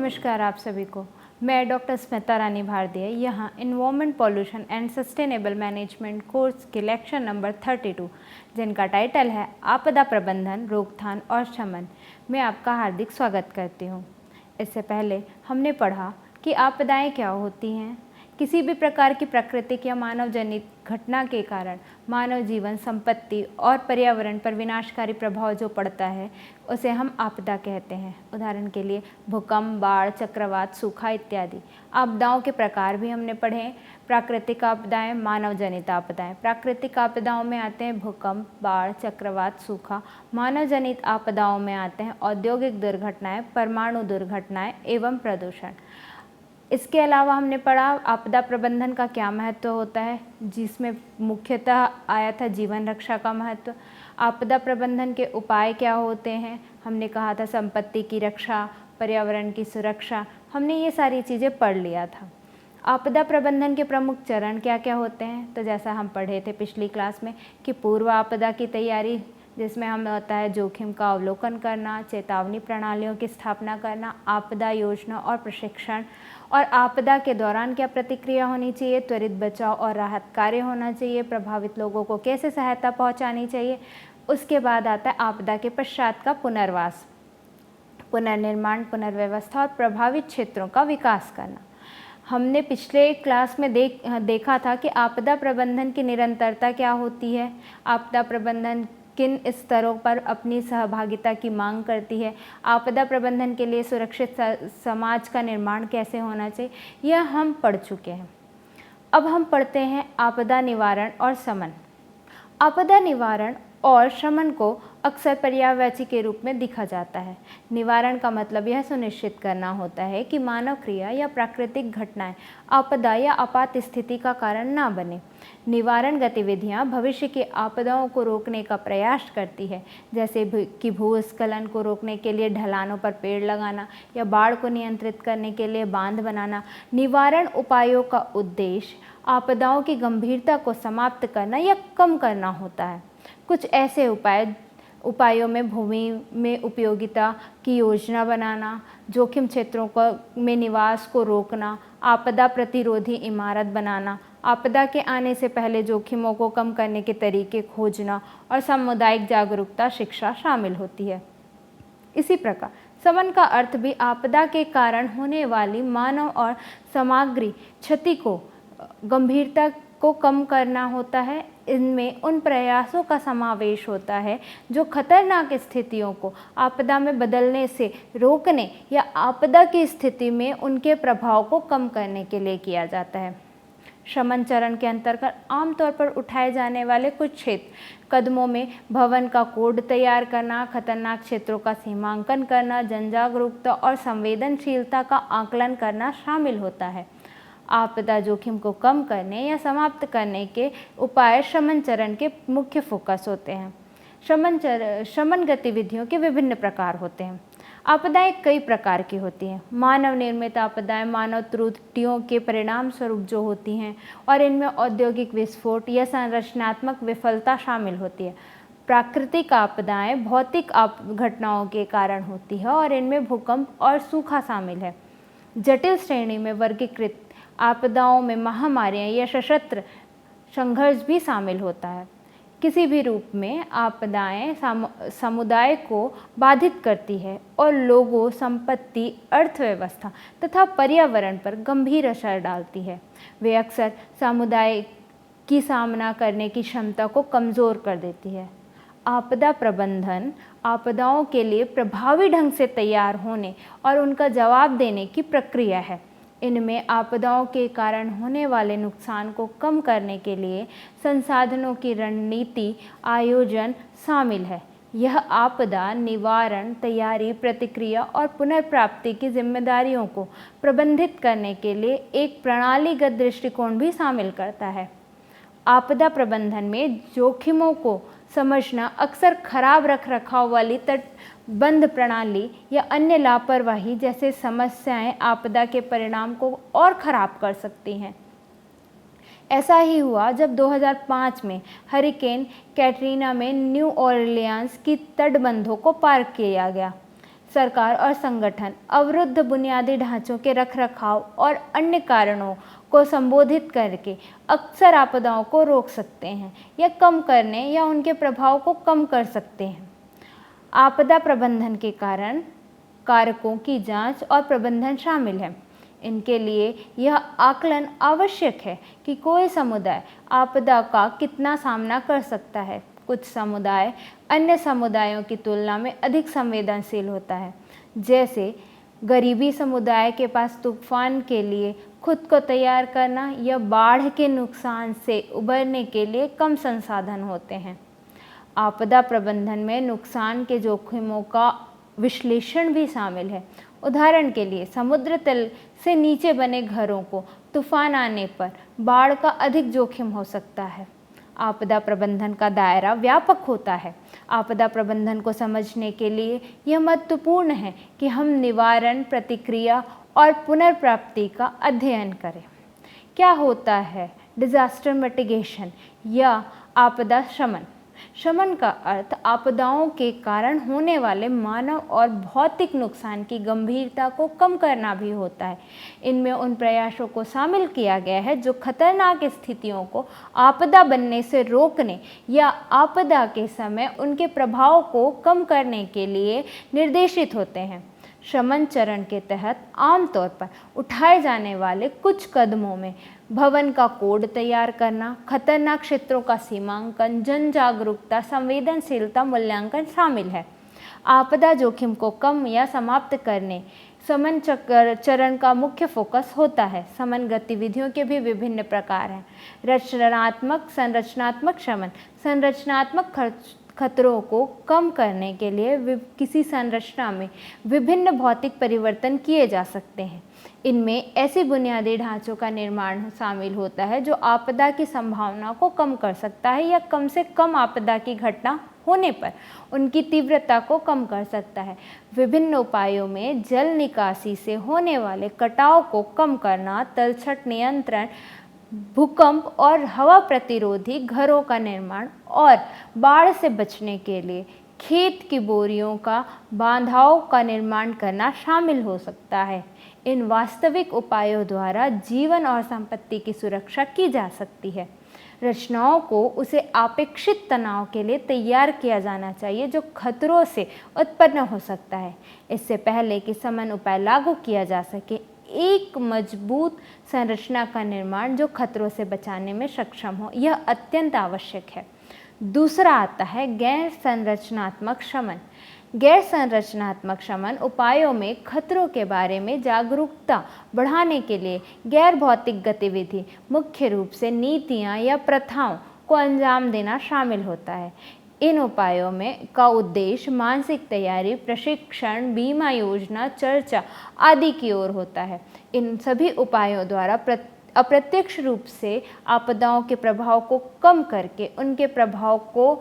नमस्कार आप सभी को। मैं डॉक्टर स्मिता रानी भारतीय यहाँ environment pollution and sustainable management course के लेक्चर नंबर 32 जिनका टाइटल है आपदा प्रबंधन, रोकथाम और शमन में आपका हार्दिक स्वागत करती हूँ। इससे पहले हमने पढ़ा कि आपदाएं क्या होती हैं। किसी भी प्रकार की प्राकृतिक या मानव जनित घटना के कारण मानव जीवन, संपत्ति और पर्यावरण पर विनाशकारी प्रभाव जो पड़ता है उसे हम आपदा कहते हैं। उदाहरण के लिए भूकंप, बाढ़, चक्रवात, सूखा इत्यादि। आपदाओं के प्रकार भी हमने पढ़े। प्राकृतिक आपदाएं, मानव जनित आपदाएं। प्राकृतिक आपदाओं में आते हैं भूकंप, बाढ़, चक्रवात, सूखा। मानव जनित आपदाओं में आते हैं औद्योगिक दुर्घटनाएं, परमाणु दुर्घटनाएं एवं प्रदूषण। इसके अलावा हमने पढ़ा आपदा प्रबंधन का क्या महत्व होता है, जिसमें मुख्यतः आया था जीवन रक्षा का महत्व। आपदा प्रबंधन के उपाय क्या होते हैं, हमने कहा था संपत्ति की रक्षा, पर्यावरण की सुरक्षा। हमने ये सारी चीज़ें पढ़ लिया था। आपदा प्रबंधन के प्रमुख चरण क्या क्या होते हैं, तो जैसा हम पढ़े थे पिछली क्लास में कि पूर्व आपदा की तैयारी, जिसमें हम होता है जोखिम का अवलोकन करना, चेतावनी प्रणालियों की स्थापना करना, आपदा योजना और प्रशिक्षण, और आपदा के दौरान क्या प्रतिक्रिया होनी चाहिए, त्वरित बचाव और राहत कार्य होना चाहिए, प्रभावित लोगों को कैसे सहायता पहुंचानी चाहिए। उसके बाद आता है आपदा के पश्चात का पुनर्वास, पुनर्निर्माण, पुनर्व्यवस्था और प्रभावित क्षेत्रों का विकास करना। हमने पिछले क्लास में देखा था कि आपदा प्रबंधन की निरंतरता क्या होती है, आपदा प्रबंधन किन स्तरों पर अपनी सहभागिता की मांग करती है, आपदा प्रबंधन के लिए सुरक्षित समाज का निर्माण कैसे होना चाहिए, यह हम पढ़ चुके हैं। अब हम पढ़ते हैं आपदा निवारण और शमन। आपदा निवारण और शमन को अक्सर पर्यायवाची के रूप में देखा जाता है। निवारण का मतलब यह सुनिश्चित करना होता है कि मानव क्रिया या प्राकृतिक घटनाएं आपदा या आपात स्थिति का कारण ना बने। निवारण गतिविधियां भविष्य की आपदाओं को रोकने का प्रयास करती है, जैसे कि भूस्खलन को रोकने के लिए ढलानों पर पेड़ लगाना या बाढ़ को नियंत्रित करने के लिए बांध बनाना। निवारण उपायों का उद्देश्य आपदाओं की गंभीरता को समाप्त करना या कम करना होता है। कुछ ऐसे उपायों में भूमि में उपयोगिता की योजना बनाना, जोखिम क्षेत्रों में निवास को रोकना, आपदा प्रतिरोधी इमारत बनाना, आपदा के आने से पहले जोखिमों को कम करने के तरीके खोजना और सामुदायिक जागरूकता शिक्षा शामिल होती है। इसी प्रकार शमन का अर्थ भी आपदा के कारण होने वाली मानव और सामग्री क्षति को गंभीरता को कम करना होता है। इनमें उन प्रयासों का समावेश होता है जो खतरनाक स्थितियों को आपदा में बदलने से रोकने या आपदा की स्थिति में उनके प्रभाव को कम करने के लिए किया जाता है। शमन चरण के अंतर्गत आमतौर पर उठाए जाने वाले कुछ क्षेत्र कदमों में भवन का कोड तैयार करना, खतरनाक क्षेत्रों का सीमांकन करना, जनजागरूकता और संवेदनशीलता का आकलन करना शामिल होता है। आपदा जोखिम को कम करने या समाप्त करने के उपाय शमन चरण के मुख्य फोकस होते हैं। शमन गतिविधियों के विभिन्न प्रकार होते हैं। आपदाएं कई प्रकार की होती हैं। मानव निर्मित आपदाएं मानव त्रुटियों के परिणाम स्वरूप जो होती हैं और इनमें औद्योगिक विस्फोट या संरचनात्मक विफलता शामिल होती है। प्राकृतिक आपदाएं भौतिक घटनाओं के कारण होती है और इनमें भूकंप और सूखा शामिल है। जटिल श्रेणी में वर्गीकृत आपदाओं में महामारियां या सशस्त्र संघर्ष भी शामिल होता है। किसी भी रूप में आपदाएं समुदाय को बाधित करती है और लोगों, संपत्ति, अर्थव्यवस्था तथा पर्यावरण पर गंभीर असर डालती है। वे अक्सर समुदाय की सामना करने की क्षमता को कमज़ोर कर देती है। आपदा प्रबंधन आपदाओं के लिए प्रभावी ढंग से तैयार होने और उनका जवाब देने की प्रक्रिया है। इनमें आपदाओं के कारण होने वाले नुकसान को कम करने के लिए संसाधनों की रणनीति आयोजन शामिल है। यह आपदा निवारण, तैयारी, प्रतिक्रिया और पुनर्प्राप्ति की जिम्मेदारियों को प्रबंधित करने के लिए एक प्रणालीगत दृष्टिकोण भी शामिल करता है। आपदा प्रबंधन में जोखिमों को समझना अक्सर खराब रखरखाव वाली तटबंध प्रणाली या अन्य लापरवाही जैसे समस्याएं आपदा के परिणाम को और खराब कर सकती हैं। ऐसा ही हुआ जब 2005 में हरिकेन कैटरीना में न्यू ऑरलियंस की तटबंधों को पार किया गया। सरकार और संगठन अवरुद्ध बुनियादी ढांचों के रखरखाव और अन्य कारणों को संबोधित करके अक्सर आपदाओं को रोक सकते हैं या कम करने या उनके प्रभाव को कम कर सकते हैं। आपदा प्रबंधन के कारण कारकों की जांच और प्रबंधन शामिल है। इनके लिए यह आकलन आवश्यक है कि कोई समुदाय आपदा का कितना सामना कर सकता है। कुछ समुदाय अन्य समुदायों की तुलना में अधिक संवेदनशील होता है, जैसे गरीबी समुदाय के पास तूफान के लिए खुद को तैयार करना या बाढ़ के नुकसान से उबरने के लिए कम संसाधन होते हैं। आपदा प्रबंधन में नुकसान के जोखिमों का विश्लेषण भी शामिल है। उदाहरण के लिए समुद्र तल से नीचे बने घरों को तूफान आने पर बाढ़ का अधिक जोखिम हो सकता है। आपदा प्रबंधन का दायरा व्यापक होता है। आपदा प्रबंधन को समझने के लिए यह महत्वपूर्ण है कि हम निवारण, प्रतिक्रिया और पुनर्प्राप्ति का अध्ययन करें। क्या होता है डिजास्टर मिटिगेशन या आपदा शमन? शमन का अर्थ आपदाओं के कारण होने वाले मानव और भौतिक नुकसान की गंभीरता को कम करना भी होता है। इनमें उन प्रयासों को शामिल किया गया है जो खतरनाक स्थितियों को आपदा बनने से रोकने या आपदा के समय उनके प्रभाव को कम करने के लिए निर्देशित होते हैं। शमन चरण के तहत आमतौर पर उठाए जाने वाले कुछ कदमों में भवन का कोड तैयार करना, खतरनाक क्षेत्रों का सीमांकन, जन जागरूकता, संवेदनशीलता मूल्यांकन शामिल है। आपदा जोखिम को कम या समाप्त करने शमन चरण का मुख्य फोकस होता है। शमन गतिविधियों के भी विभिन्न प्रकार हैं। रचनात्मक, संरचनात्मक शमन संरचनात्मक खतरों को कम करने के लिए किसी संरचना में विभिन्न भौतिक परिवर्तन किए जा सकते हैं। इनमें ऐसे बुनियादी ढांचों का निर्माण शामिल होता है जो आपदा की संभावना को कम कर सकता है या कम से कम आपदा की घटना होने पर उनकी तीव्रता को कम कर सकता है। विभिन्न उपायों में जल निकासी से होने वाले कटाव को कम करना, तलछट नियंत्रण, भूकंप और हवा प्रतिरोधी घरों का निर्माण और बाढ़ से बचने के लिए खेत की बोरियों का बांधाव का निर्माण करना शामिल हो सकता है। इन वास्तविक उपायों द्वारा जीवन और संपत्ति की सुरक्षा की जा सकती है। रचनाओं को उसे अपेक्षित तनाव के लिए तैयार किया जाना चाहिए जो खतरों से उत्पन्न हो सकता है। इससे पहले कि शमन उपाय लागू किया जा सके, एक मजबूत संरचना का निर्माण जो खतरों से बचाने में सक्षम हो, यह अत्यंत आवश्यक है। दूसरा आता है गैर संरचनात्मक शमन। गैर संरचनात्मक शमन उपायों में खतरों के बारे में जागरूकता बढ़ाने के लिए गैर भौतिक गतिविधि, मुख्य रूप से नीतियाँ या प्रथाओं को अंजाम देना शामिल होता है। इन उपायों में का उद्देश्य मानसिक तैयारी, प्रशिक्षण, बीमा योजना, चर्चा आदि की ओर होता है। इन सभी उपायों द्वारा अप्रत्यक्ष रूप से आपदाओं के प्रभाव को कम करके उनके प्रभाव को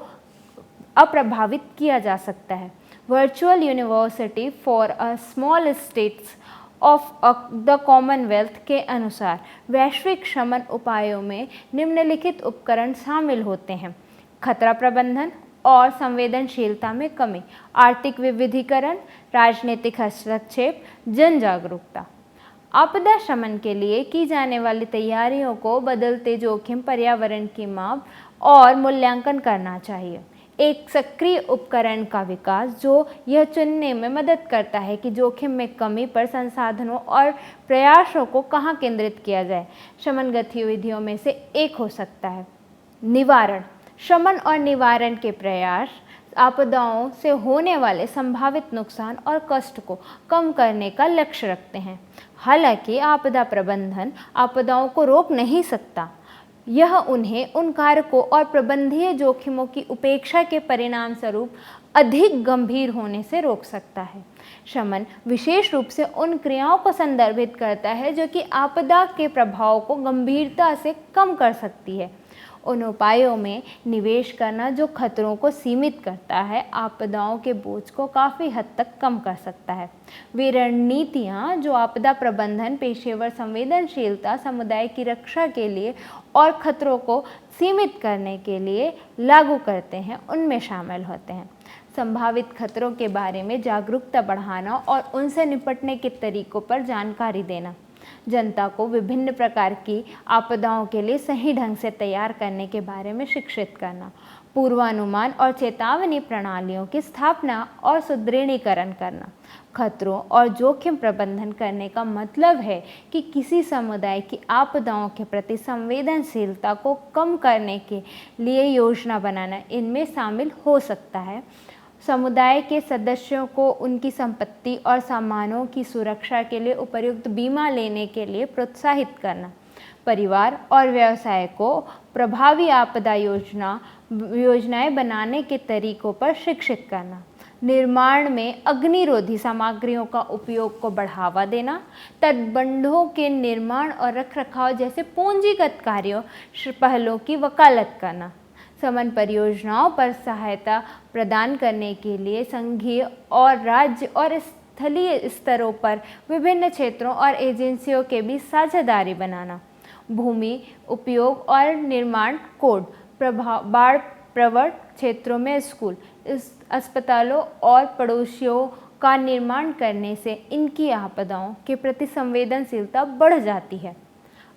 अप्रभावित किया जा सकता है। Virtual university for a small states of the Commonwealth के अनुसार वैश्विक शमन उपायों में निम्नलिखित उपकरण शामिल होते हैं: खतरा प्रबंधन और संवेदनशीलता में कमी, आर्थिक विविधीकरण, राजनीतिक हस्तक्षेप, जन जागरूकता। आपदा शमन के लिए की जाने वाली तैयारियों को बदलते जोखिम, पर्यावरण की माप और मूल्यांकन करना चाहिए। एक सक्रिय उपकरण का विकास जो यह चुनने में मदद करता है कि जोखिम में कमी पर संसाधनों और प्रयासों को कहाँ केंद्रित किया जाए, शमन गतिविधियों में से एक हो सकता है। निवारण, शमन और निवारण के प्रयास आपदाओं से होने वाले संभावित नुकसान और कष्ट को कम करने का लक्ष्य रखते हैं। हालांकि आपदा प्रबंधन आपदाओं को रोक नहीं सकता, यह उन्हें उन कारकों और प्रबंधीय जोखिमों की उपेक्षा के परिणाम स्वरूप अधिक गंभीर होने से रोक सकता है। शमन विशेष रूप से उन क्रियाओं को संदर्भित करता है जो कि आपदा के प्रभाव को गंभीरता से कम कर सकती है। उन उपायों में निवेश करना जो खतरों को सीमित करता है, आपदाओं के बोझ को काफ़ी हद तक कम कर सकता है। वे रणनीतियाँ जो आपदा प्रबंधन, पेशेवर संवेदनशीलता, समुदाय की रक्षा के लिए और खतरों को सीमित करने के लिए लागू करते हैं, उनमें शामिल होते हैं। संभावित खतरों के बारे में जागरूकता बढ़ाना और उनसे निपटने के तरीकों पर जानकारी देना, जनता को विभिन्न प्रकार की आपदाओं के लिए सही ढंग से तैयार करने के बारे में शिक्षित करना, पूर्वानुमान और चेतावनी प्रणालियों की स्थापना और सुदृढ़ीकरण करना। खतरों और जोखिम प्रबंधन करने का मतलब है कि किसी समुदाय की आपदाओं के प्रति संवेदनशीलता को कम करने के लिए योजना बनाना इनमें शामिल हो सकता है। समुदाय के सदस्यों को उनकी संपत्ति और सामानों की सुरक्षा के लिए उपयुक्त बीमा लेने के लिए प्रोत्साहित करना, परिवार और व्यवसाय को प्रभावी आपदा योजनाएं बनाने के तरीकों पर शिक्षित करना, निर्माण में अग्निरोधी सामग्रियों का उपयोग को बढ़ावा देना, तटबंधों के निर्माण और रखरखाव जैसे पूंजीगत कार्यों पहलों की वकालत करना, समन परियोजनाओं पर सहायता प्रदान करने के लिए संघीय और राज्य और स्थलीय स्तरों पर विभिन्न क्षेत्रों और एजेंसियों के बीच साझेदारी बनाना, भूमि उपयोग और निर्माण कोड, बाढ़ प्रवण क्षेत्रों में स्कूल, अस्पतालों और पड़ोसियों का निर्माण करने से इनकी आपदाओं के प्रति संवेदनशीलता बढ़ जाती है।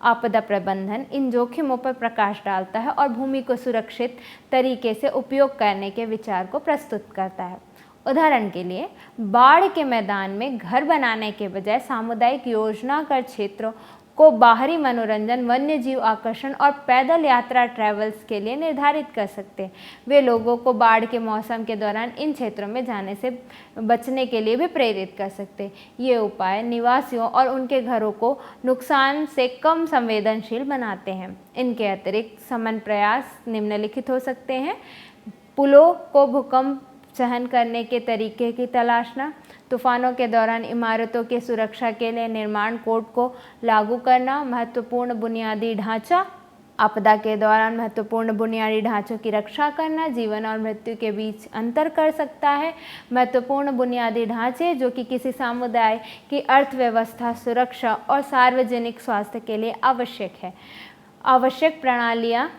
आपदा प्रबंधन इन जोखिमों पर प्रकाश डालता है और भूमि को सुरक्षित तरीके से उपयोग करने के विचार को प्रस्तुत करता है। उदाहरण के लिए, बाढ़ के मैदान में घर बनाने के बजाय सामुदायिक योजना कर क्षेत्रों को बाहरी मनोरंजन, वन्यजीव आकर्षण और पैदल यात्रा ट्रैवल्स के लिए निर्धारित कर सकते हैं। वे लोगों को बाढ़ के मौसम के दौरान इन क्षेत्रों में जाने से बचने के लिए भी प्रेरित कर सकते हैं। ये उपाय निवासियों और उनके घरों को नुकसान से कम संवेदनशील बनाते हैं। इनके अतिरिक्त समन प्रयास निम्नलिखित हो सकते हैं: पुलों को भूकंप सहन करने के तरीके की तलाशना, तूफानों के दौरान इमारतों की सुरक्षा के लिए निर्माण कोड को लागू करना, महत्वपूर्ण बुनियादी ढांचा, आपदा के दौरान महत्वपूर्ण बुनियादी ढांचों की रक्षा करना जीवन और मृत्यु के बीच अंतर कर सकता है। महत्वपूर्ण बुनियादी ढांचे जो कि किसी समुदाय की अर्थव्यवस्था, सुरक्षा और सार्वजनिक स्वास्थ्य के लिए आवश्यक है, आवश्यक प्रणालियाँ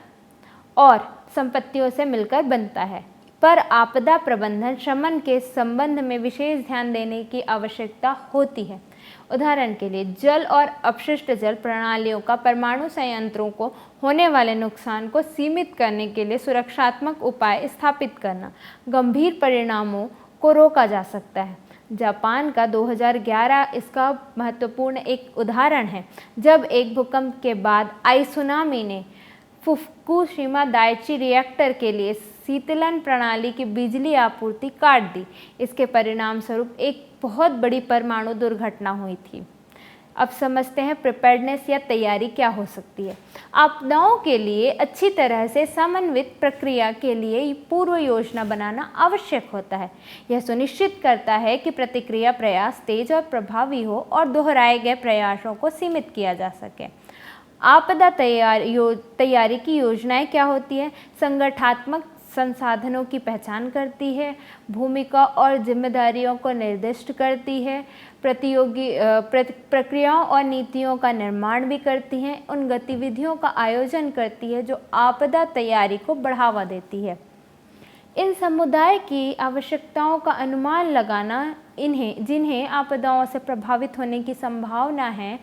और संपत्तियों से मिलकर बनता है, पर आपदा प्रबंधन शमन के संबंध में विशेष ध्यान देने की आवश्यकता होती है। उदाहरण के लिए, जल और अपशिष्ट जल प्रणालियों का परमाणु संयंत्रों को होने वाले नुकसान को सीमित करने के लिए सुरक्षात्मक उपाय स्थापित करना गंभीर परिणामों को रोका जा सकता है। जापान का 2011 इसका महत्वपूर्ण एक उदाहरण है, जब एक भूकंप के बाद आई सुनामी ने फुकुशिमा दाइची रिएक्टर के लिए शीतलन प्रणाली की बिजली आपूर्ति काट दी। इसके परिणाम स्वरूप एक बहुत बड़ी परमाणु दुर्घटना हुई थी। अब समझते हैं प्रिपेयर्डनेस या तैयारी क्या हो सकती है। आपदाओं के लिए अच्छी तरह से समन्वित प्रक्रिया के लिए पूर्व योजना बनाना आवश्यक होता है। यह सुनिश्चित करता है कि प्रतिक्रिया प्रयास तेज और प्रभावी हो और दोहराए गए प्रयासों को सीमित किया जा सके। आपदा तैयारी की योजनाएं क्या होती है? संगठनात्मक संसाधनों की पहचान करती है, भूमिका और जिम्मेदारियों को निर्दिष्ट करती है, प्रक्रियाओं और नीतियों का निर्माण भी करती हैं, उन गतिविधियों का आयोजन करती है जो आपदा तैयारी को बढ़ावा देती है। इन समुदाय की आवश्यकताओं का अनुमान लगाना जिन्हें आपदाओं से प्रभावित होने की संभावना है,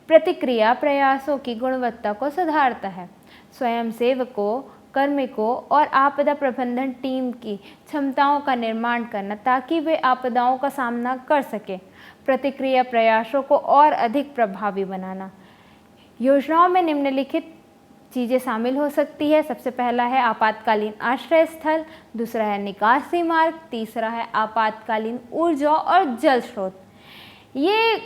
प्रतिक्रिया प्रयासों की गुणवत्ता को सुधारता है। स्वयंसेवकों, कार्मिकों और आपदा प्रबंधन टीम की क्षमताओं का निर्माण करना ताकि वे आपदाओं का सामना कर सकें। प्रतिक्रिया प्रयासों को और अधिक प्रभावी बनाना। योजनाओं में निम्नलिखित चीज़ें शामिल हो सकती है। सबसे पहला है आपातकालीन आश्रय स्थल, दूसरा है निकासी मार्ग, तीसरा है आपातकालीन ऊर्जा और जल स्रोत। ये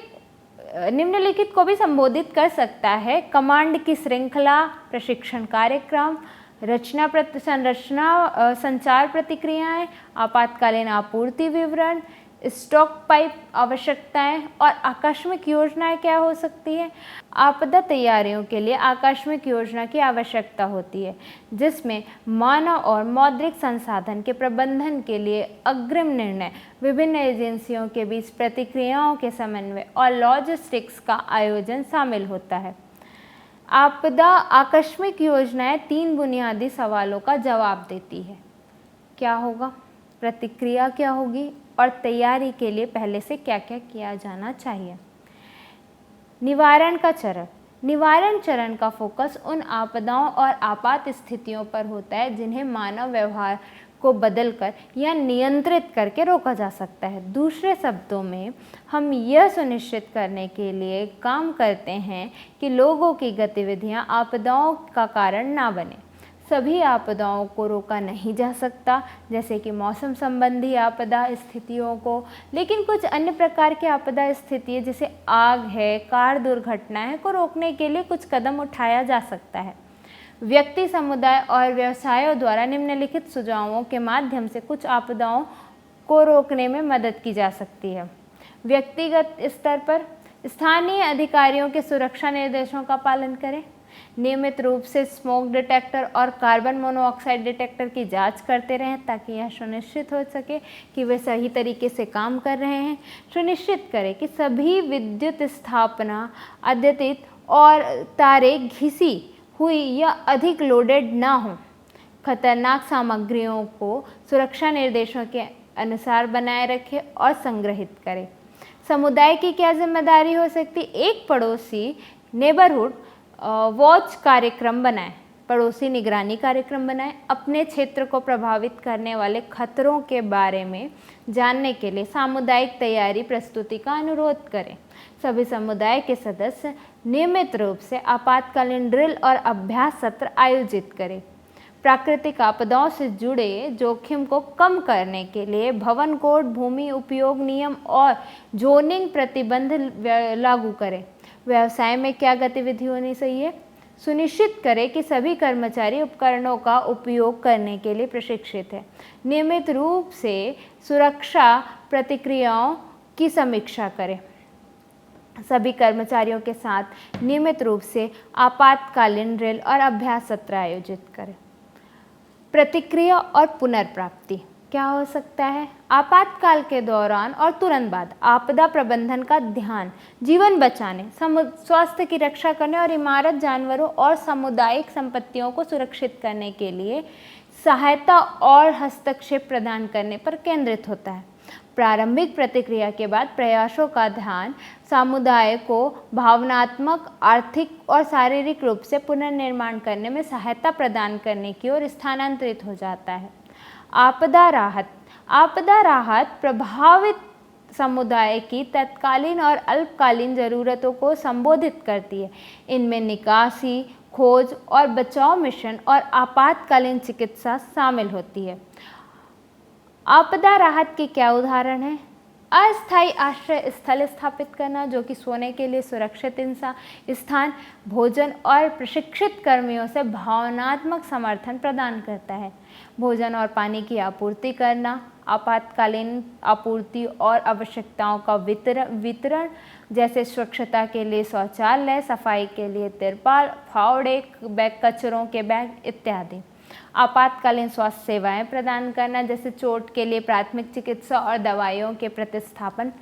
निम्नलिखित को भी संबोधित कर सकता है: कमांड की श्रृंखला, प्रशिक्षण कार्यक्रम, संरचना संचार प्रतिक्रियाएं, आपातकालीन आपूर्ति विवरण, स्टॉक पाइप आवश्यकताएं और आकस्मिक योजनाएं क्या हो सकती है। आपदा तैयारियों के लिए आकस्मिक योजना की आवश्यकता होती है, जिसमें मानव और मौद्रिक संसाधन के प्रबंधन के लिए अग्रिम निर्णय, विभिन्न एजेंसियों के बीच प्रतिक्रियाओं के समन्वय और लॉजिस्टिक्स का आयोजन शामिल होता है। आपदा आकस्मिक योजनाएं 3 बुनियादी सवालों का जवाब देती है। क्या होगा? प्रतिक्रिया क्या होगी और तैयारी के लिए पहले से क्या क्या किया जाना चाहिए। निवारण का चरण। निवारण चरण का फोकस उन आपदाओं और आपात स्थितियों पर होता है जिन्हें मानव व्यवहार को बदलकर या नियंत्रित करके रोका जा सकता है। दूसरे शब्दों में हम यह सुनिश्चित करने के लिए काम करते हैं कि लोगों की गतिविधियां आपदाओं का कारण ना बने। सभी आपदाओं को रोका नहीं जा सकता, जैसे कि मौसम संबंधी आपदा स्थितियों को, लेकिन कुछ अन्य प्रकार की आपदा स्थितियाँ जैसे आग है, कार दुर्घटना है को रोकने के लिए कुछ कदम उठाया जा सकता है। व्यक्ति, समुदाय और व्यवसायों द्वारा निम्नलिखित सुझावों के माध्यम से कुछ आपदाओं को रोकने में मदद की जा सकती है। व्यक्तिगत स्तर पर स्थानीय अधिकारियों के सुरक्षा निर्देशों का पालन करें। नियमित रूप से स्मोक डिटेक्टर और कार्बन मोनोऑक्साइड डिटेक्टर की जांच करते रहें ताकि यह सुनिश्चित हो सके कि वे सही तरीके से काम कर रहे हैं। सुनिश्चित करें कि सभी विद्युत स्थापना अद्यतित और तारें घिसी हुई या अधिक लोडेड ना हों। खतरनाक सामग्रियों को सुरक्षा निर्देशों के अनुसार बनाए रखें और संग्रहित करें। समुदाय की क्या जिम्मेदारी हो सकती? एक पड़ोसी नेबरहुड वॉच कार्यक्रम बनाएं, पड़ोसी निगरानी कार्यक्रम बनाएं। अपने क्षेत्र को प्रभावित करने वाले खतरों के बारे में जानने के लिए सामुदायिक तैयारी प्रस्तुति का अनुरोध करें। सभी समुदाय के सदस्य नियमित रूप से आपातकालीन ड्रिल और अभ्यास सत्र आयोजित करें। प्राकृतिक आपदाओं से जुड़े जोखिम को कम करने के लिए भवन कोड, भूमि उपयोग नियम और जोनिंग प्रतिबंध लागू करें। व्यवसाय में क्या गतिविधि होनी चाहिए? सुनिश्चित करें कि सभी कर्मचारी उपकरणों का उपयोग करने के लिए प्रशिक्षित हैं। नियमित रूप से सुरक्षा प्रतिक्रियाओं की समीक्षा करें। सभी कर्मचारियों के साथ नियमित रूप से आपातकालीन ड्रिल और अभ्यास सत्र आयोजित करें। प्रतिक्रिया और पुनर्प्राप्ति क्या हो सकता है? आपातकाल के दौरान और तुरंत बाद आपदा प्रबंधन का ध्यान जीवन बचाने, स्वास्थ्य की रक्षा करने और इमारत, जानवरों और सामुदायिक संपत्तियों को सुरक्षित करने के लिए सहायता और हस्तक्षेप प्रदान करने पर केंद्रित होता है। प्रारंभिक प्रतिक्रिया के बाद प्रयासों का ध्यान समुदाय को भावनात्मक, आर्थिक और शारीरिक रूप से पुनर्निर्माण करने में सहायता प्रदान करने की ओर स्थानांतरित हो जाता है। आपदा राहत। आपदा राहत प्रभावित समुदाय की तत्कालीन और अल्पकालीन ज़रूरतों को संबोधित करती है। इनमें निकासी, खोज और बचाव मिशन और आपातकालीन चिकित्सा शामिल होती है। आपदा राहत के क्या उदाहरण हैं? अस्थायी आश्रय स्थल स्थापित करना, जो कि सोने के लिए सुरक्षित स्थान, भोजन और प्रशिक्षित कर्मियों से भावनात्मक समर्थन प्रदान करता है। भोजन और पानी की आपूर्ति करना, आपातकालीन आपूर्ति और आवश्यकताओं का वितरण जैसे स्वच्छता के लिए शौचालय, सफाई के लिए तिरपाल, फावड़े, कचरों के बैग इत्यादि। आपातकालीन स्वास्थ्य सेवाएं प्रदान करना, जैसे चोट के लिए प्राथमिक चिकित्सा और दवाइयों के प्रतिस्थापन।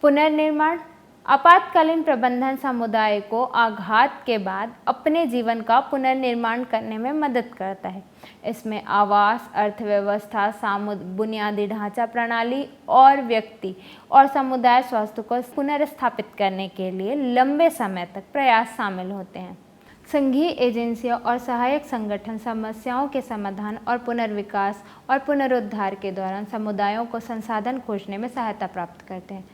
पुनर्निर्माण। आपातकालीन प्रबंधन समुदाय को आघात के बाद अपने जीवन का पुनर्निर्माण करने में मदद करता है। इसमें आवास, अर्थव्यवस्था, बुनियादी ढांचा प्रणाली और व्यक्ति और समुदाय स्वास्थ्य को पुनर्स्थापित करने के लिए लंबे समय तक प्रयास शामिल होते हैं। संघीय एजेंसियां और सहायक संगठन समस्याओं के समाधान और पुनर्विकास और पुनरुद्धार के दौरान समुदायों को संसाधन खोजने में सहायता प्राप्त करते हैं।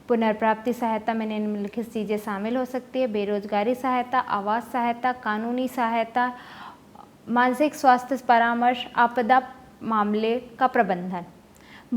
पुनर्प्राप्ति सहायता में निम्नलिखित चीज़ें शामिल हो सकती है: बेरोजगारी सहायता, आवास सहायता, कानूनी सहायता, मानसिक स्वास्थ्य परामर्श, आपदा मामले का प्रबंधन।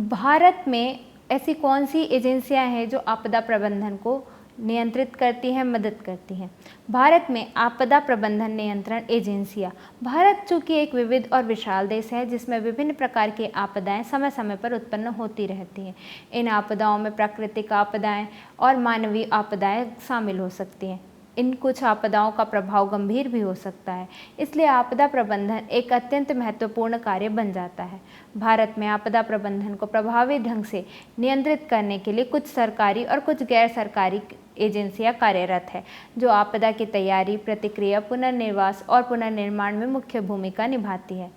भारत में ऐसी कौन सी एजेंसियां हैं जो आपदा प्रबंधन को नियंत्रित करती हैं, मदद करती हैं? भारत में आपदा प्रबंधन नियंत्रण एजेंसियां। भारत चूँकि एक विविध और विशाल देश है जिसमें विभिन्न प्रकार की आपदाएं समय समय पर उत्पन्न होती रहती हैं। इन आपदाओं में प्राकृतिक आपदाएं और मानवीय आपदाएं शामिल हो सकती हैं। इन कुछ आपदाओं का प्रभाव गंभीर भी हो सकता है, इसलिए आपदा प्रबंधन एक अत्यंत महत्वपूर्ण कार्य बन जाता है। भारत में आपदा प्रबंधन को प्रभावी ढंग से नियंत्रित करने के लिए कुछ सरकारी और कुछ गैर सरकारी एजेंसियां कार्यरत है, जो आपदा की तैयारी, प्रतिक्रिया, पुनर्निवास और पुनर्निर्माण में मुख्य भूमिका निभाती है।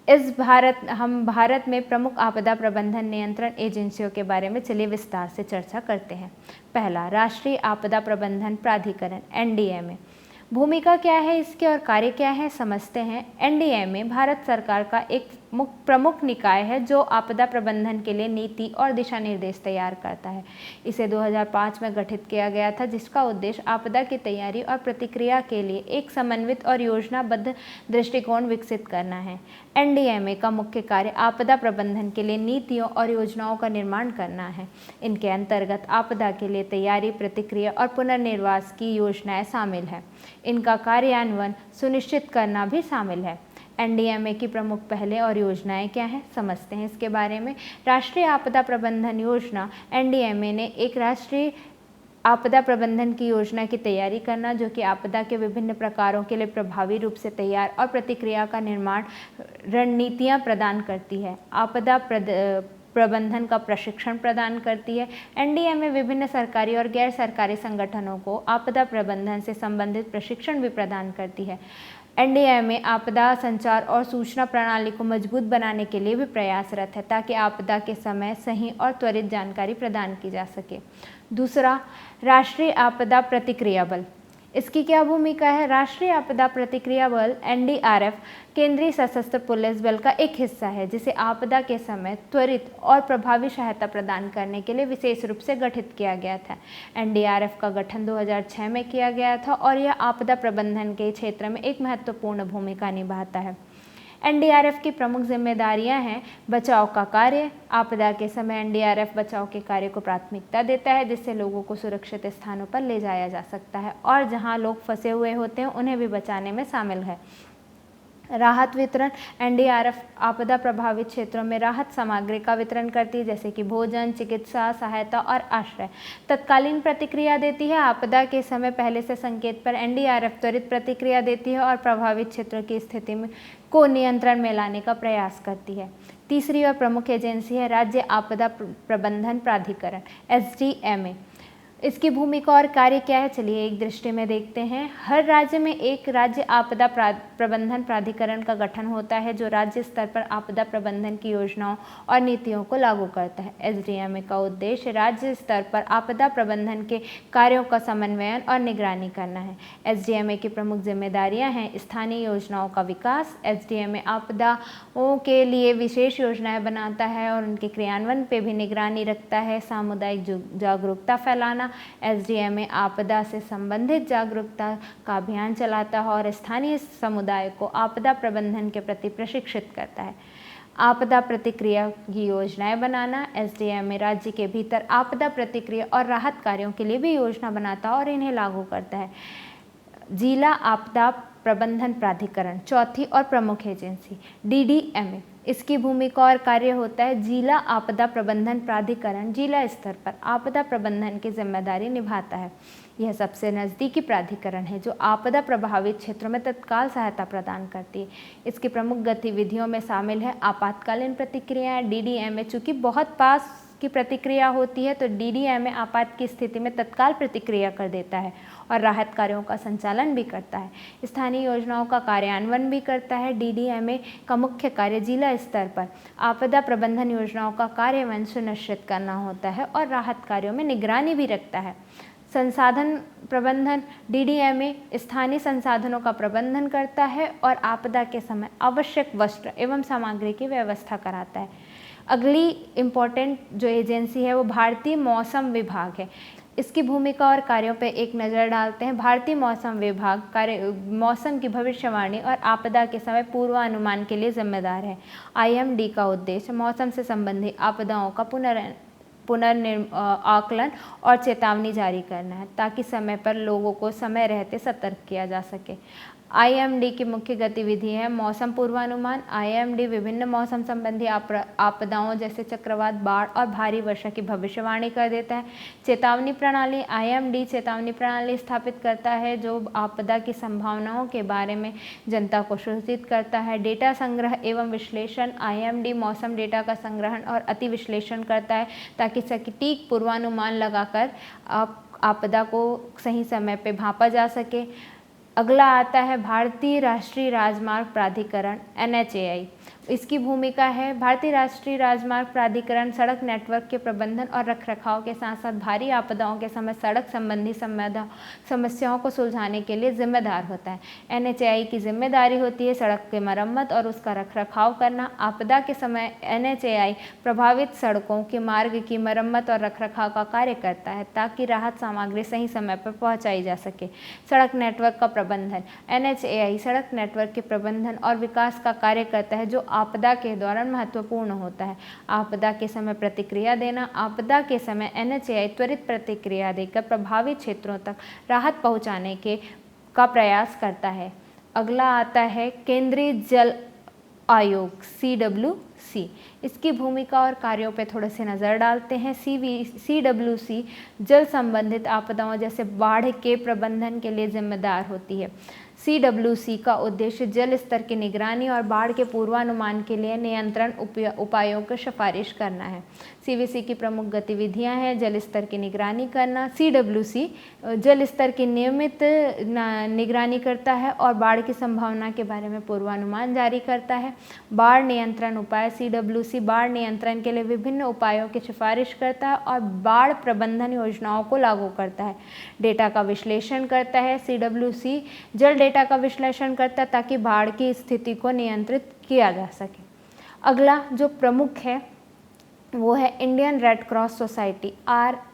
हम भारत में प्रमुख आपदा प्रबंधन नियंत्रण एजेंसियों के बारे में चलिए विस्तार से चर्चा करते हैं। पहला, राष्ट्रीय आपदा प्रबंधन प्राधिकरण NDMA। भूमिका क्या है इसके और कार्य क्या है, समझते हैं। NDMA भारत सरकार का एक प्रमुख निकाय है जो आपदा प्रबंधन के लिए नीति और दिशा निर्देश तैयार करता है। इसे 2005 में गठित किया गया था, जिसका उद्देश्य आपदा की तैयारी और प्रतिक्रिया के लिए एक समन्वित और योजनाबद्ध दृष्टिकोण विकसित करना है। NDMA का मुख्य कार्य आपदा प्रबंधन के लिए नीतियों और योजनाओं का निर्माण करना है। इनके अंतर्गत आपदा के लिए तैयारी, प्रतिक्रिया और पुनर्निर्वास की योजनाएं शामिल है। इनका कार्यान्वयन सुनिश्चित करना भी शामिल है। NDMA की प्रमुख पहलें और योजनाएं क्या हैं, समझते हैं इसके बारे में। राष्ट्रीय आपदा प्रबंधन योजना NDMA ने एक राष्ट्रीय आपदा प्रबंधन की योजना की तैयारी करना, जो कि आपदा के विभिन्न प्रकारों के लिए प्रभावी रूप से तैयार और प्रतिक्रिया का निर्माण रणनीतियां प्रदान करती है। आपदा प्रबंधन का प्रशिक्षण प्रदान करती है। NDMA विभिन्न सरकारी और गैर सरकारी संगठनों को आपदा प्रबंधन से संबंधित प्रशिक्षण भी प्रदान करती है। NDMA आपदा संचार और सूचना प्रणाली को मजबूत बनाने के लिए भी प्रयासरत है, ताकि आपदा के समय सही और त्वरित जानकारी प्रदान की जा सके। दूसरा, राष्ट्रीय आपदा प्रतिक्रिया बल। इसकी क्या भूमिका है? राष्ट्रीय आपदा प्रतिक्रिया बल NDRF केंद्रीय सशस्त्र पुलिस बल का एक हिस्सा है, जिसे आपदा के समय त्वरित और प्रभावी सहायता प्रदान करने के लिए विशेष रूप से गठित किया गया था। NDRF का गठन 2006 में किया गया था और यह आपदा प्रबंधन के क्षेत्र में एक महत्वपूर्ण भूमिका निभाता है। NDRF की प्रमुख जिम्मेदारियां हैं बचाव का कार्य। आपदा के समय NDRF बचाव के कार्य को प्राथमिकता देता है, जिससे लोगों को सुरक्षित स्थानों पर ले जाया जा सकता है और जहां लोग फंसे हुए होते हैं उन्हें भी बचाने में शामिल है। राहत वितरण। NDRF आपदा प्रभावित क्षेत्रों में राहत सामग्री का वितरण करती है, जैसे कि भोजन, चिकित्सा सहायता और आश्रय। तत्कालीन प्रतिक्रिया देती है। आपदा के समय पहले से संकेत पर NDRF त्वरित प्रतिक्रिया देती है और प्रभावित क्षेत्रों की स्थिति को नियंत्रण में लाने का प्रयास करती है। तीसरी और प्रमुख एजेंसी है राज्य आपदा प्रबंधन प्राधिकरण SDMA। इसकी भूमिका और कार्य क्या है, चलिए एक दृष्टि में देखते हैं। हर राज्य में एक राज्य आपदा प्रबंधन प्राधिकरण का गठन होता है, जो राज्य स्तर पर आपदा प्रबंधन की योजनाओं और नीतियों को लागू करता है। SDMA का उद्देश्य राज्य स्तर पर आपदा प्रबंधन के कार्यों का समन्वयन और निगरानी करना है। SDMA की प्रमुख जिम्मेदारियां हैं स्थानीय योजनाओं का विकास। SDMA आपदाओं के लिए विशेष योजनाएं बनाता है और उनके क्रियान्वयन पर भी निगरानी रखता है। सामुदायिक जागरूकता फैलाना। SDMA आपदा से संबंधित जागरूकता का अभियान चलाता है और स्थानीय समुदाय को आपदा प्रबंधन के प्रति प्रशिक्षित करता है। आपदा प्रतिक्रिया की योजनाएं बनाना। SDMA राज्य के भीतर आपदा प्रतिक्रिया और राहत कार्यों के लिए भी योजना बनाता है और इन्हें लागू करता है। जिला आपदा प्रबंधन प्राधिकरण, चौथी और प्रमुख एजेंसी DDMA। इसकी भूमिका और कार्य होता है जिला आपदा प्रबंधन प्राधिकरण जिला स्तर पर आपदा प्रबंधन की जिम्मेदारी निभाता है। यह सबसे नज़दीकी प्राधिकरण है जो आपदा प्रभावित क्षेत्रों में तत्काल सहायता प्रदान करती है। इसकी प्रमुख गतिविधियों में शामिल है आपातकालीन प्रतिक्रियाएं। DDMA चूँकि बहुत पास की प्रतिक्रिया होती है, तो DDMA आपात की स्थिति में तत्काल प्रतिक्रिया कर देता है और राहत कार्यों का संचालन भी करता है। स्थानीय योजनाओं का कार्यान्वयन भी करता है। DDMA का मुख्य कार्य जिला स्तर पर आपदा प्रबंधन योजनाओं का कार्यान्वयन सुनिश्चित करना होता है और राहत कार्यों में निगरानी भी रखता है। संसाधन प्रबंधन। DDMA स्थानीय संसाधनों का प्रबंधन करता है और आपदा के समय आवश्यक वस्त्र एवं सामग्री की व्यवस्था कराता है। अगली इम्पोर्टेंट जो एजेंसी है वो भारतीय मौसम विभाग है। इसकी भूमिका और कार्यों पर एक नज़र डालते हैं। भारतीय मौसम विभाग मौसम की भविष्यवाणी और आपदा के समय पूर्वानुमान के लिए जिम्मेदार है। IMD का उद्देश्य मौसम से संबंधित आपदाओं का आकलन और चेतावनी जारी करना है, ताकि समय पर लोगों को समय रहते सतर्क किया जा सके। IMD की मुख्य गतिविधि है मौसम पूर्वानुमान। IMD विभिन्न मौसम संबंधी आपदाओं जैसे चक्रवात, बाढ़ और भारी वर्षा की भविष्यवाणी कर देता है। चेतावनी प्रणाली। IMD चेतावनी प्रणाली स्थापित करता है जो आपदा की संभावनाओं के बारे में जनता को सूचित करता है। डेटा संग्रह एवं विश्लेषण। IMD मौसम डेटा का संग्रहण और अति विश्लेषण करता है, ताकि सटीक पूर्वानुमान लगाकर आपदा को सही समय पर भांपा जा सके। अगला आता है भारतीय राष्ट्रीय राजमार्ग प्राधिकरण NHAI। इसकी भूमिका है भारतीय राष्ट्रीय राजमार्ग प्राधिकरण सड़क नेटवर्क के प्रबंधन और रखरखाव के साथ साथ भारी आपदाओं के समय सड़क संबंधी समस्याओं को सुलझाने के लिए जिम्मेदार होता है। NHAI की जिम्मेदारी होती है सड़क की मरम्मत और उसका रखरखाव करना। आपदा के समय NHAI प्रभावित सड़कों के मार्ग की मरम्मत और रखरखाव का कार्य करता है ताकि राहत सामग्री सही समय पर पहुंचाई जा सके। सड़क नेटवर्क का प्रबंधन। NHAI सड़क नेटवर्क के प्रबंधन और विकास का कार्य करता है जो आपदा के दौरान महत्वपूर्ण होता है। आपदा के समय प्रतिक्रिया देना। आपदा के समय NHAI त्वरित प्रतिक्रिया देकर प्रभावित क्षेत्रों तक राहत पहुंचाने का प्रयास करता है। अगला आता है केंद्रीय जल आयोग CWC। इसकी भूमिका और कार्यों पर थोड़े से नज़र डालते हैं। CWC जल संबंधित आपदाओं जैसे बाढ़ के प्रबंधन के लिए जिम्मेदार होती है। CWC का उद्देश्य जल स्तर की निगरानी और बाढ़ के पूर्वानुमान के लिए नियंत्रण उपायों की सिफारिश करना है। CWC की प्रमुख गतिविधियां हैं जल स्तर की निगरानी करना। CWC जल स्तर की नियमित निगरानी करता है और बाढ़ की संभावना के बारे में पूर्वानुमान जारी करता है। बाढ़ नियंत्रण उपाय। CWC बाढ़ नियंत्रण के लिए विभिन्न उपायों की सिफारिश करता है और बाढ़ प्रबंधन योजनाओं को लागू करता है। डेटा का विश्लेषण करता है। CWC जल डेटा का विश्लेषण करता है ताकि बाढ़ की स्थिति को नियंत्रित किया जा सके। अगला जो प्रमुख है वो है Indian Red Cross society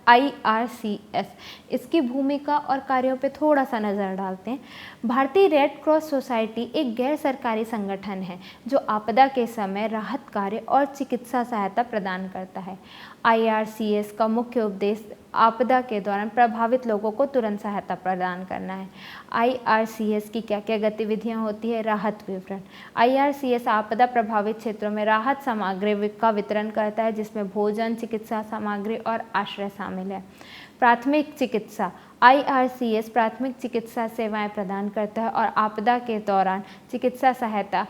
IRCS। इसकी भूमिका और कार्यों पे थोड़ा सा नज़र डालते हैं। भारतीय रेड क्रॉस सोसाइटी एक गैर सरकारी संगठन है जो आपदा के समय राहत कार्य और चिकित्सा सहायता प्रदान करता है। IRCS का मुख्य उद्देश्य आपदा के दौरान प्रभावित लोगों को तुरंत सहायता प्रदान करना है। IRCS की क्या क्या गतिविधियां होती है। राहत विवरण। IRCS आपदा प्रभावित क्षेत्रों में राहत सामग्री का वितरण करता है जिसमें भोजन, चिकित्सा सामग्री और आश्रय शामिल है। प्राथमिक चिकित्सा। IRCS प्राथमिक चिकित्सा सेवाएं प्रदान करता है और आपदा के दौरान चिकित्सा सहायता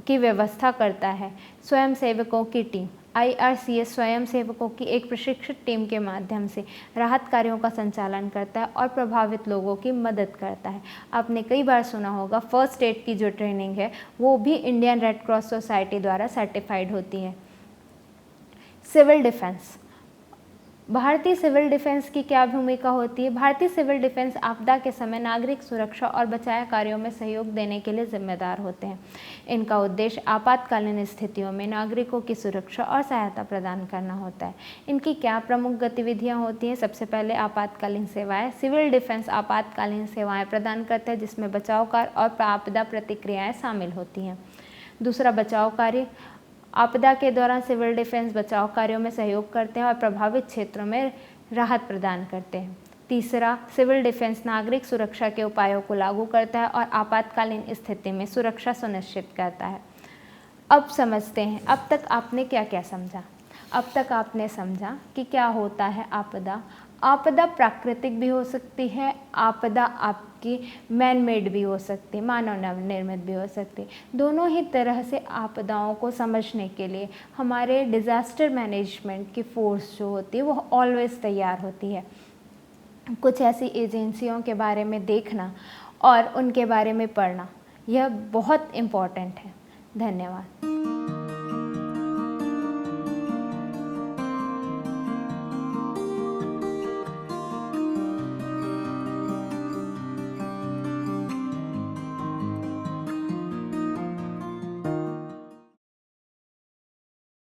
की व्यवस्था करता है। स्वयंसेवकों की टीम। IRCS स्वयंसेवकों की एक प्रशिक्षित टीम के माध्यम से राहत कार्यों का संचालन करता है और प्रभावित लोगों की मदद करता है। आपने कई बार सुना होगा फर्स्ट एड की जो ट्रेनिंग है वो भी इंडियन रेड क्रॉस सोसाइटी द्वारा सर्टिफाइड होती है। Civil defence. भारतीय सिविल डिफेंस की क्या भूमिका होती है। भारतीय सिविल डिफेंस आपदा के समय नागरिक सुरक्षा और बचाव कार्यों में सहयोग देने के लिए जिम्मेदार होते हैं। इनका उद्देश्य आपातकालीन स्थितियों में नागरिकों की सुरक्षा और सहायता प्रदान करना होता है। इनकी क्या प्रमुख गतिविधियां होती हैं। सबसे पहले आपातकालीन सेवाएं। सिविल डिफेंस आपातकालीन सेवाएं प्रदान करता है जिसमें बचाव कार्य और आपदा प्रतिक्रियाएं शामिल होती हैं। दूसरा बचाव कार्य। आपदा के दौरान सिविल डिफेंस बचाव कार्यों में सहयोग करते हैं और प्रभावित क्षेत्रों में राहत प्रदान करते हैं। तीसरा सिविल डिफेंस नागरिक सुरक्षा के उपायों को लागू करता है और आपातकालीन स्थिति में सुरक्षा सुनिश्चित करता है। अब समझते हैं अब तक आपने क्या क्या समझा। अब तक आपने समझा कि क्या होता है आपदा। आपदा प्राकृतिक भी हो सकती है, आपदा आपकी मैन मेड भी हो सकती है, मानव निर्मित भी हो सकती है। दोनों ही तरह से आपदाओं को समझने के लिए हमारे डिज़ास्टर मैनेजमेंट की फोर्स जो होती है वो ऑलवेज तैयार होती है। कुछ ऐसी एजेंसियों के बारे में देखना और उनके बारे में पढ़ना यह बहुत इम्पॉर्टेंट है। धन्यवाद।